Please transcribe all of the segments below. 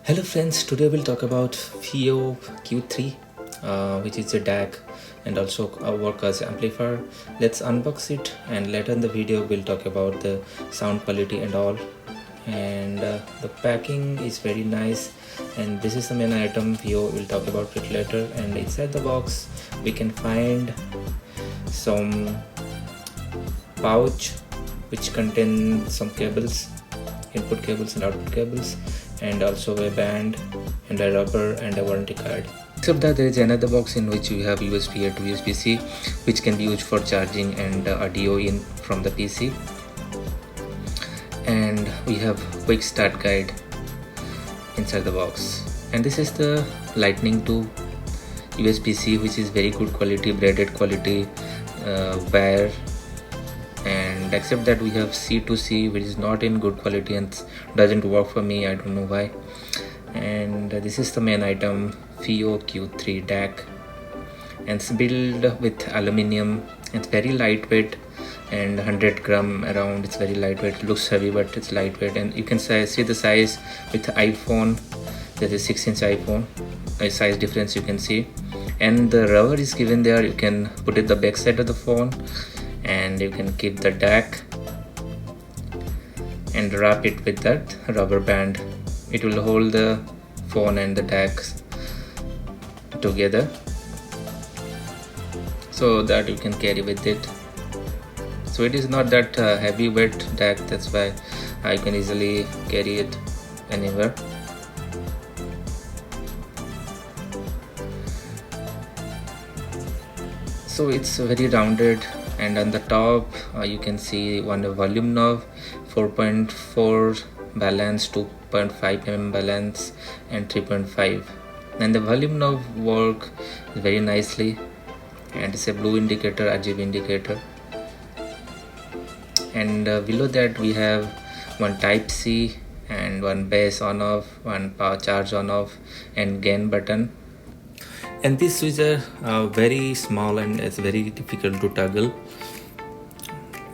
Hello friends, today we'll talk about Fiio Q3, which is a DAC and also work as amplifier. Let's unbox it, and later in the video we'll talk about the sound quality and all. And the packing is very nice, and this is the main item. Fiio will talk about it later. And inside the box we can find some pouch which contain some cables, input cables and output cables, and also a band and a rubber and a warranty card. Except that there is another box in which you have USB A to USB-C, which can be used for charging and audio in from the PC. And we have quick start guide inside the box. And this is the lightning to USB-C, which is very good quality, braided quality wire. And except that we have C to C, which is not in good quality and doesn't work for me. I don't know why. And this is the main item, Fiio Q3 DAC, and it's built with aluminium. It's very lightweight and 100 gram around. It's very lightweight. It looks heavy, but it's lightweight. And you can see the size with the iPhone. There's a 6-inch iPhone. A size difference you can see. And the rubber is given there. You can put it the back side of the phone, and you can keep the DAC and wrap it with that rubber band. It will hold the phone and the DAC together so that you can carry with it. So it is not that heavy weight DAC, that's why I can easily carry it anywhere. So it's very rounded, and on the top you can see one volume knob, 4.4 balance, 2.5 mm balance, and 3.5. And the volume knob work very nicely, and it's a blue indicator, RGB indicator. And below that we have one type C and one bass on off, one power charge on off, and gain button. And these switches are very small and it's very difficult to toggle.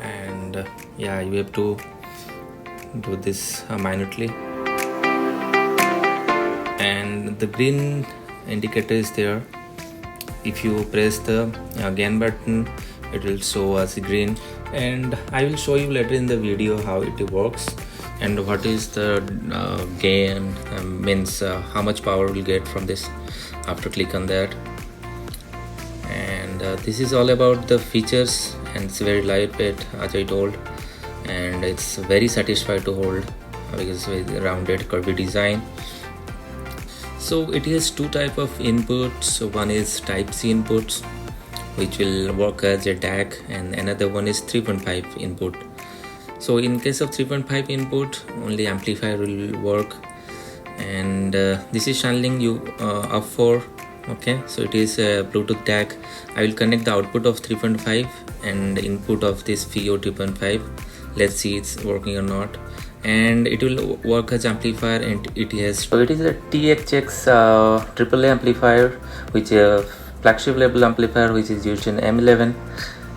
And yeah, you have to do this minutely. And the green indicator is there. If you press the gain button, it will show as green. And I will show you later in the video how it works and what is the gain, means how much power we'll get from this after click on that. And this is all about the features, and it's very lightweight as I told, and it's very satisfied to hold because with rounded curvy design. So it has two type of inputs. So one is type C inputs, which will work as a DAC, and another one is 3.5 input. So in case of 3.5 input, only amplifier will work. And this is Shanling UA2. Okay, so it is a Bluetooth DAC. I will connect the output of 3.5 and input of this Fiio 2.5. Let's see it's working or not. And it will work as amplifier, and it has, so it is a THX AAA amplifier, which is a flagship level amplifier which is used in M11.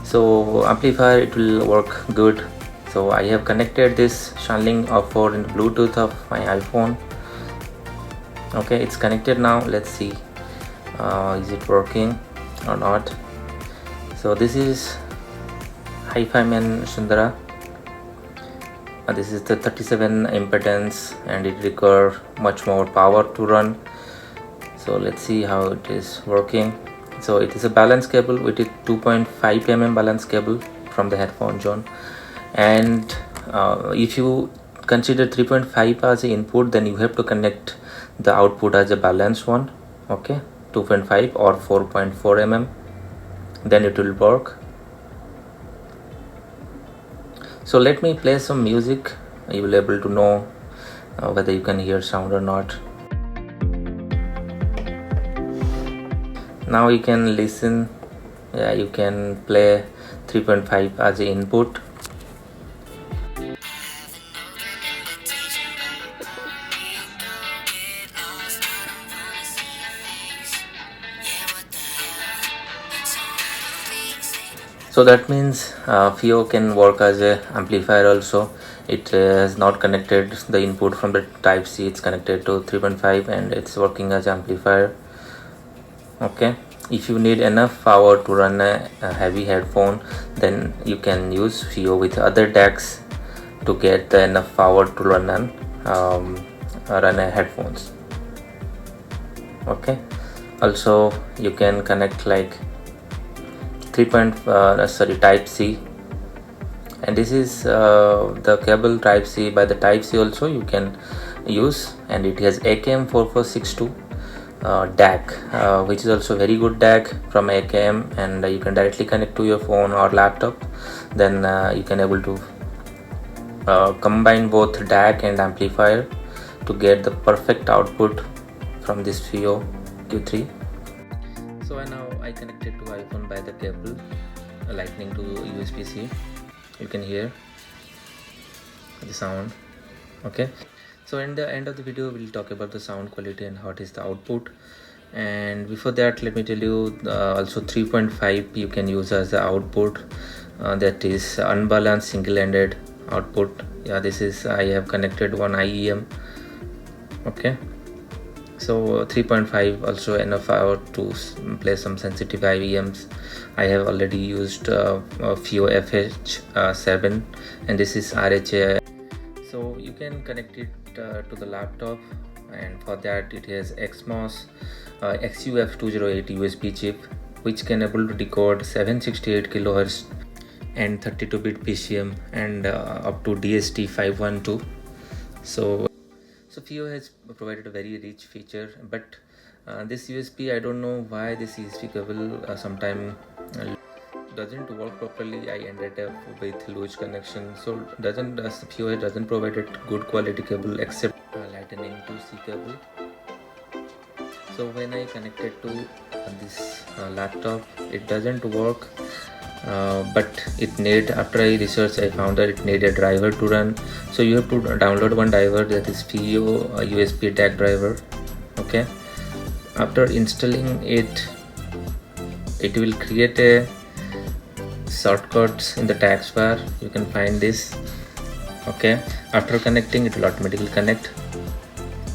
So amplifier, it will work good. So I have connected this Shanling UA2 in Bluetooth of my iPhone. Okay, it's connected now. Let's see is it working or not. So this is Hifiman Sundara. This is the 37 impedance, and it requires much more power to run. So let's see how it is working. So it is a balance cable with a 2.5 mm balance cable from the headphone jack. And if you consider 3.5 as an input, then you have to connect the output as a balanced one. Okay, 2.5 or 4.4 mm, then it will work. So let me play some music. You will be able to know whether you can hear sound or not. Now you can listen. Yeah, you can play 3.5 as an input. So that means Fiio can work as a amplifier also, it has not connected the input from the type C. It's connected to 3.5 and it's working as amplifier. Okay, if you need enough power to run a heavy headphone, then you can use Fiio with other DACs to get enough power to run a headphones. Okay, also you can connect like type C, and this is the cable type C. By the type C also you can use, and it has AKM4462 DAC, which is also very good DAC from AKM, and you can directly connect to your phone or laptop. Then you can able to combine both DAC and amplifier to get the perfect output from this Fiio Q3. So now I connected to iPhone by the cable, lightning to USB-C. You can hear the sound. Okay, so in the end of the video we'll talk about the sound quality and what is the output. And before that, let me tell you also 3.5 you can use as the output, that is unbalanced single-ended output. Yeah, this is, I have connected one IEM. Okay, so 3.5 also enough power to play some sensitive IEMs. I have already used Fiio FH7 and this is RHA. So you can connect it to the laptop, and for that it has XMOS XUF208 USB chip, which can able to decode 768 kHz and 32-bit PCM and up to DST512. So Fiio has provided a very rich feature, but this USB, I don't know why this USB cable sometime doesn't work properly. I ended up with loose connection. So Fiio doesn't provide a good quality cable except Lightning to C cable. So when I connected to this laptop, it doesn't work. But it need, after I researched, I found that it need a driver to run. So you have to download one driver, that is Fiio USB DAC driver. Okay, after installing it, it will create a shortcuts in the taskbar. You can find this. Okay, after connecting, it will automatically connect.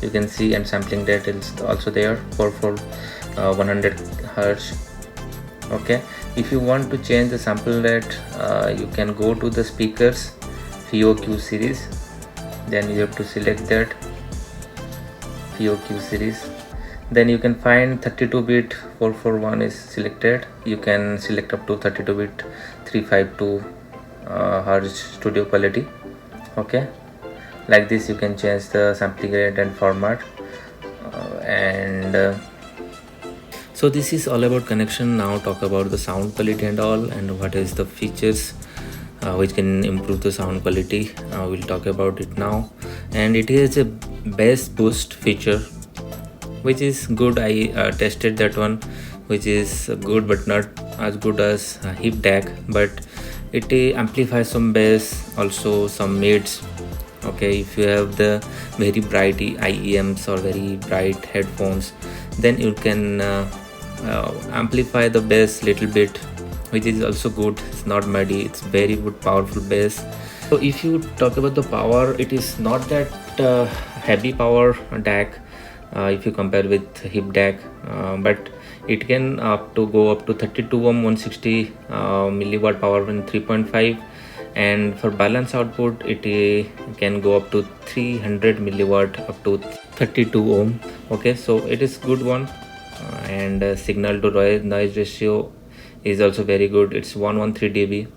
You can see, and sampling rate is also there for 100 Hz. Okay, if you want to change the sample rate, you can go to the speakers Fiio Q series, then you have to select that Fiio Q series. Then you can find 32-bit 441 is selected. You can select up to 32-bit 352 Hz studio quality. Okay, like this you can change the sampling rate and format. So this is all about connection. Now talk about the sound quality and all, and what is the features which can improve the sound quality. We'll talk about it now. And it is a bass boost feature, which is good. I tested that one, which is good but not as good as hip DAC, but it amplifies some bass, also some mids. Okay, if you have the very bright IEMs or very bright headphones, then you can amplify the bass little bit, which is also good. It's not muddy, it's very good powerful bass. So if you talk about the power, it is not that heavy power DAC if you compare with hip DAC, but it can go up to 32 ohm 160 milliwatt power in 3.5, and for balance output it can go up to 300 milliwatt up to 32 ohm. Okay, so it is good one. And signal to noise ratio is also very good. It's 113 dB.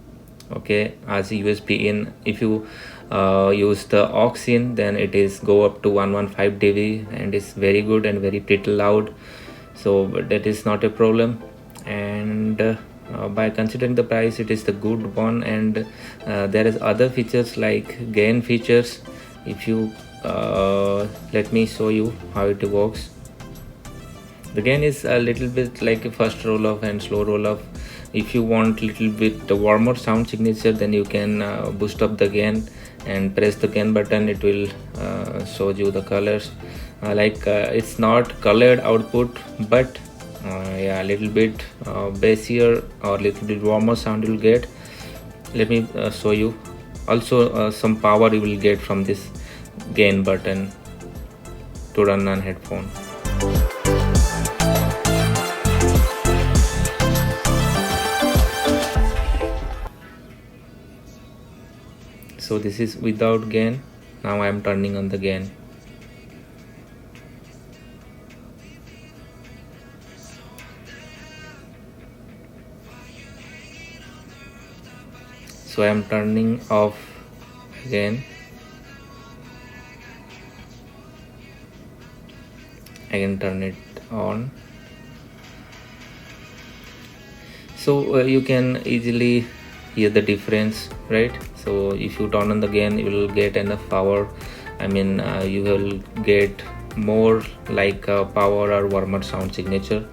Okay, as a USB in. If you use the aux in, then it is go up to 115 dB, and it's very good and very pretty loud. So that is not a problem. And by considering the price, it is the good one. And there is other features like gain features. If you let me show you how it works. The gain is a little bit like a first roll off and slow roll off. If you want little bit warmer sound signature, then you can boost up the gain and press the gain button. It will show you the colors. It's not colored output, but yeah, a little bit bassier or little bit warmer sound you'll get. Let me show you. Also some power you will get from this gain button to run on headphone. So this is without gain. Now I am turning on the gain. So I am turning off again. I can turn it on. So you can easily hear the difference, right? So if you turn on the gain, you will get enough power. I mean, you will get more like power or warmer sound signature.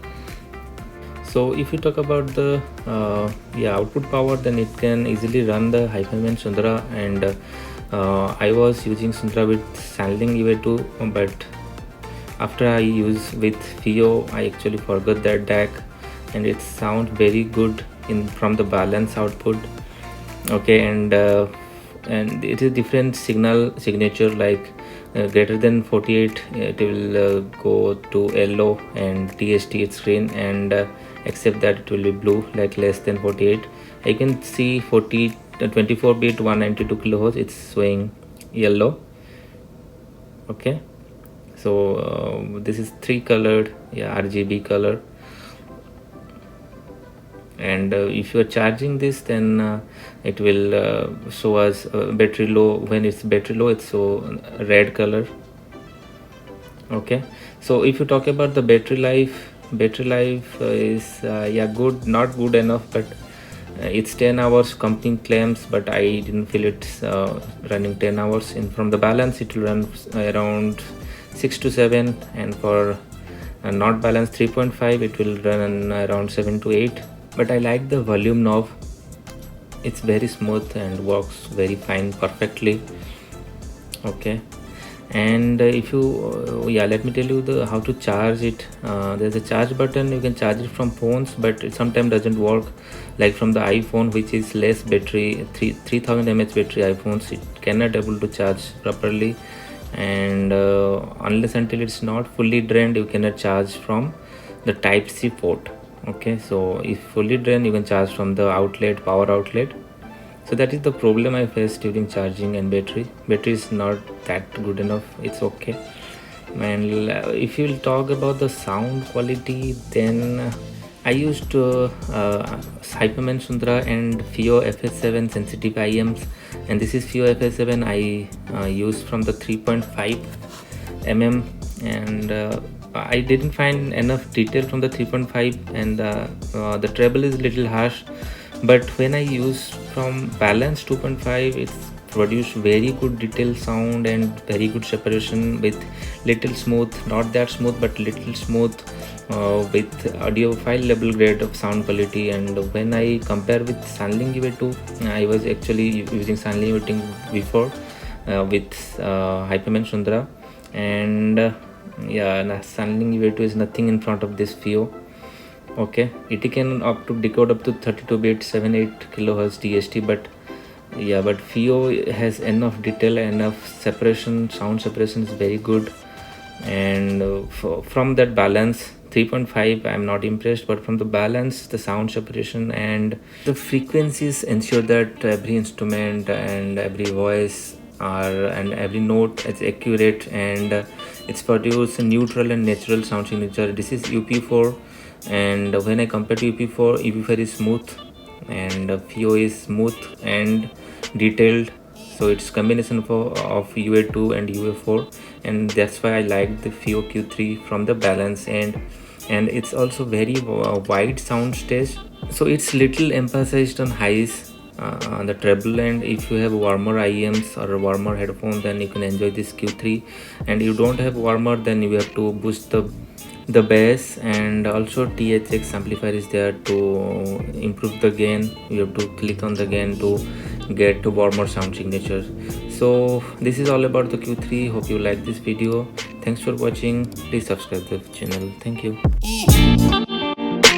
So if you talk about the output power, then it can easily run the Hifiman Sundara, and I was using Sundara with Shanling UA2, but after I use with Fiio, I actually forgot that DAC, and it sounds very good from the balance output. Okay, and it is different signal signature, like greater than 48 it will go to yellow and TST its screen, and except that it will be blue, like less than 48. I can see 24 bit 192 kilohertz, it's showing yellow. Okay, so this is 3 colored RGB color, and if you are charging this, then it will show us battery low. When it's battery low, it's so red color. Okay, so if you talk about the battery life is good, not good enough, but it's 10 hours company claims, but I didn't feel it's running 10 hours. In from the balance it will run around 6 to 7, and for not balance 3.5 it will run around 7 to 8. But I like the volume knob, it's very smooth and works very fine, perfectly. Okay, and if you let me tell you how to charge it. There's a charge button, you can charge it from phones, but it sometimes doesn't work, like from the iPhone, which is less battery, 3000 mAh battery iPhones, it cannot able to charge properly, and unless until it's not fully drained, you cannot charge from the Type-C port. Okay, so if fully drained, you can charge from the outlet, power outlet. So that is the problem I faced during charging, and battery is not that good enough. It's okay. And if you will talk about the sound quality, then I used Hifiman Sundara and Fiio FS7 sensitive IMs, and this is Fiio FS7 I used from the 3.5 mm, and I didn't find enough detail from the 3.5, and the treble is little harsh. But when I use from balance 2.5, it's produced very good detail sound and very good separation with little smooth, not that smooth but little smooth, with audiophile level grade of sound quality. And when I compare with Shanling UA2, I was actually using Shanling UA2 before with Hifiman Sundara, and Shanling UA2 is nothing in front of this Fiio. Okay, it can decode up to 32 bit 78 kilohertz DST, but Fiio has enough detail, enough separation, sound separation is very good. And from that balance 3.5 I'm not impressed, but from the balance, the sound separation and the frequencies ensure that every instrument and every voice and every note is accurate, and it's produced a neutral and natural sound signature. This is UP4, and when I compare to UP4 is smooth, and Fiio is smooth and detailed. So it's combination of UA2 and UA4, and that's why I like the Fiio Q3 from the balance end. And it's also very wide sound stage, so it's little emphasized on highs on the treble end. If you have warmer IEMs or warmer headphones, then you can enjoy this Q3, and you don't have warmer, then you have to boost the bass, and also THX amplifier is there to improve the gain. You have to click on the gain to get to warmer sound signature. So this is all about the Q3. Hope you like this video. Thanks for watching. Please subscribe to the channel. Thank you.